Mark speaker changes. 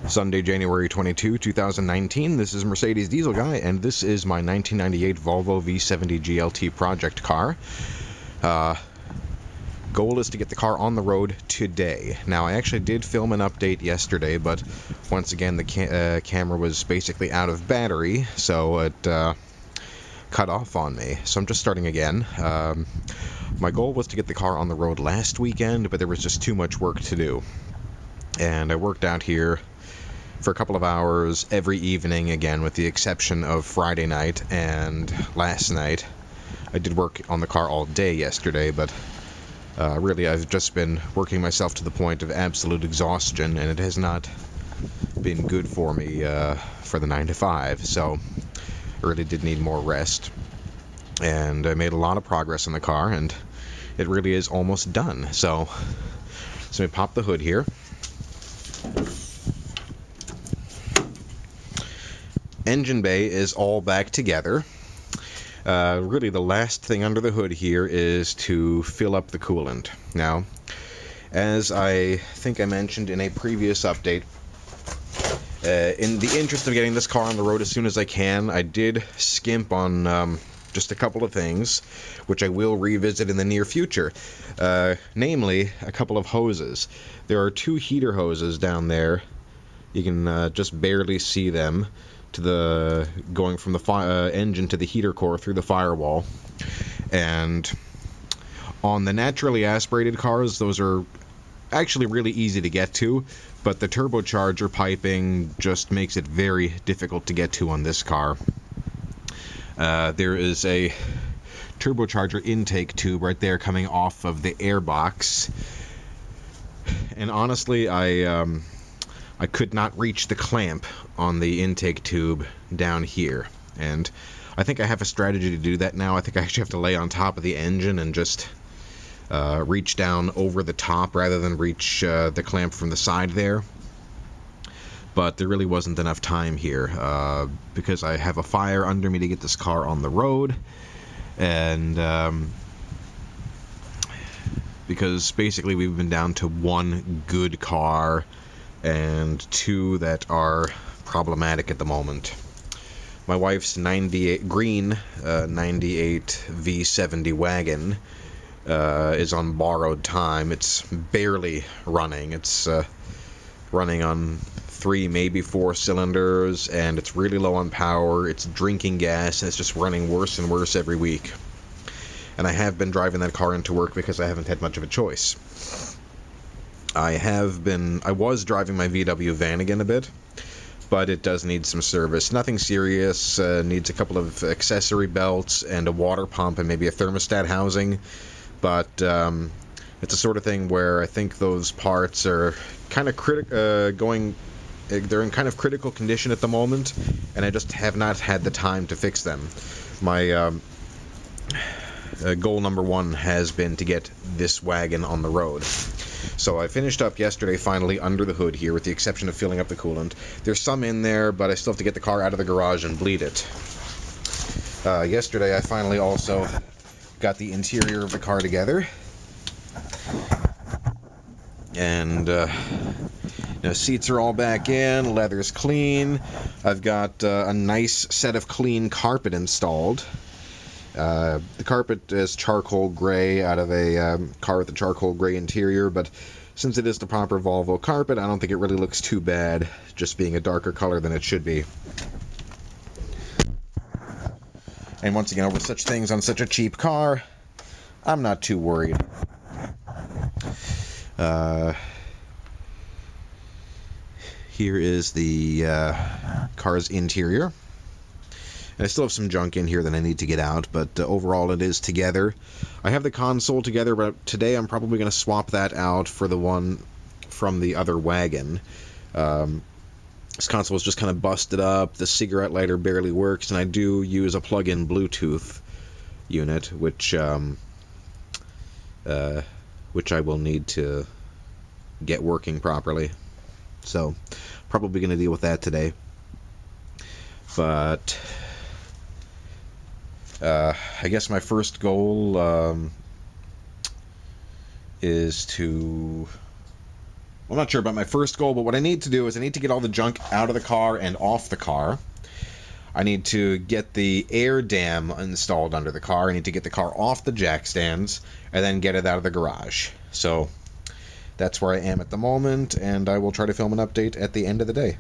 Speaker 1: Sunday, January 22, 2019. This is Mercedes Diesel Guy, and this is my 1998 Volvo V70 GLT project car. Goal is to get the car on the road today. Now, I actually did film an update yesterday, but once again, the camera was basically out of battery, so it cut off on me. So I'm just starting again. My goal was to get the car on the road last weekend, but there was just too much work to do. And I worked out here for a couple of hours every evening, again, with the exception of Friday night and last night. I did work on the car all day yesterday, but really I've just been working myself to the point of absolute exhaustion, and it has not been good for me for the 9 to 5, so I really did need more rest. And I made a lot of progress in the car, and it really is almost done. So let me pop the hood here. Engine bay is all back together. Really the last thing under the hood here is to fill up the coolant. Now, as I think I mentioned in a previous update, in the interest of getting this car on the road as soon as I can, I did skimp on just a couple of things, which I will revisit in the near future. Namely, a couple of hoses. There are 2 heater hoses down there. You can just barely see them, going from the engine to the heater core through the firewall. And on the naturally aspirated cars, those are actually really easy to get to, but the turbocharger piping just makes it very difficult to get to on this car. There is a turbocharger intake tube right there coming off of the airbox, and honestly, I could not reach the clamp on the intake tube down here, and I think I have a strategy to do that now. I think I actually have to lay on top of the engine and just reach down over the top rather than reach the clamp from the side there. But there really wasn't enough time here because I have a fire under me to get this car on the road, and because basically we've been down to 1 good car and 2 that are problematic at the moment. My wife's 98 green 98 V70 wagon is on borrowed time. It's barely running. It's running on 3, maybe 4 cylinders, and it's really low on power. It's drinking gas, and it's just running worse and worse every week. And I have been driving that car into work because I haven't had much of a choice. I was driving my VW van again a bit, but it does need some service. Nothing serious, needs a couple of accessory belts and a water pump and maybe a thermostat housing, but it's the sort of thing where I think those parts are kind of they're in kind of critical condition at the moment, and I just have not had the time to fix them. My goal number 1 has been to get this wagon on the road. So I finished up yesterday finally under the hood here, with the exception of filling up the coolant. There's some in there, but I still have to get the car out of the garage and bleed it. Yesterday I finally also got the interior of the car together. And seats are all back in, leather's clean. I've got a nice set of clean carpet installed. The carpet is charcoal gray out of a car with a charcoal gray interior, but since it is the proper Volvo carpet, I don't think it really looks too bad, just being a darker color than it should be. And once again, over such things on such a cheap car, I'm not too worried. Here is the car's interior. I still have some junk in here that I need to get out, but overall it is together. I have the console together, but today I'm probably going to swap that out for the one from the other wagon. This console is just kind of busted up, the cigarette lighter barely works, and I do use a plug-in Bluetooth unit, which I will need to get working properly. So, probably going to deal with that today. But I guess my first goal is to I'm not sure about my first goal, but what I need to do is I need to get all the junk out of the car and off the car. I need to get the air dam installed under the car. I need to get the car off the jack stands and then get it out of the garage. So that's where I am at the moment, and I will try to film an update at the end of the day.